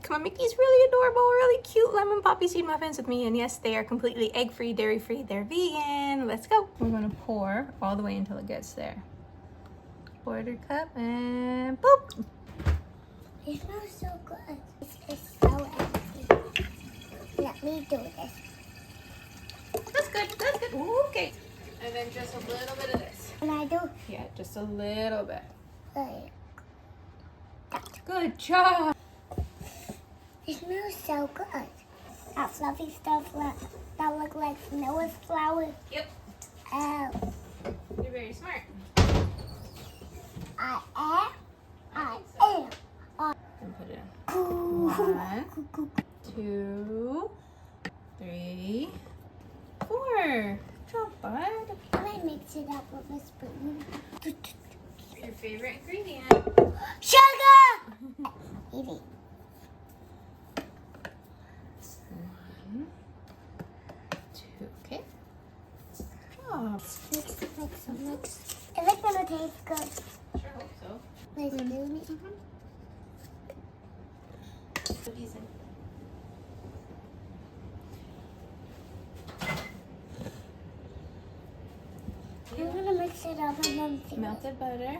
Come on, make these really adorable, really cute lemon poppy seed muffins with me. And yes, they are completely egg-free, dairy-free. They're vegan. Let's go. We're gonna pour all the way until it gets there. 1/4 cup and boop. It smells so good. It's so empty. Let me do this. That's good, that's good. Ooh, okay. And then just a little bit of this. And I do Yeah, just a little bit. like Good job. it smells so good. That fluffy stuff that look like Noah's flowers. Yep, Oh, you're very smart. I am. And put it in. 1, 2, 3, 4. Good job, bud. Can I mix it up with a spoon? Your favorite ingredient. Sugar! Eat it. 1, 2. Okay. Good job. Mix. Is it gonna taste good? Sure hope so. Let's do it. Put these in. I'm gonna mix it up and then see. Melted butter.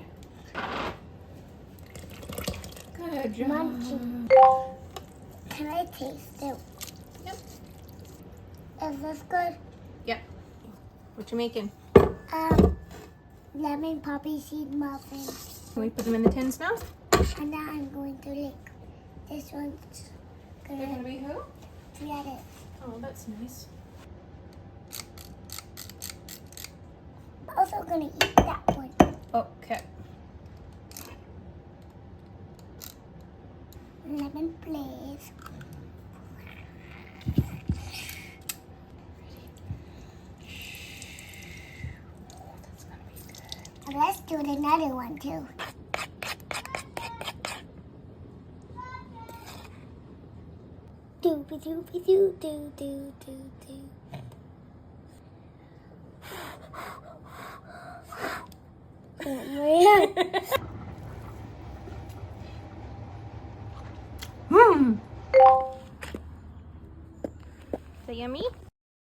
Good job. Munching. Can I taste it? Yep. Is this good? Yep. What you making? Lemon poppy seed muffins. Can we put them in the tins now? And now I'm going to lick. This one's They're gonna gonna be who? get it. Oh, that's nice. I'm also gonna eat that one. Okay. Lemon, please. That's gonna be good. And let's do another one too. Doopy doopy doo doo doo doo doo. Oh man. Is that yummy?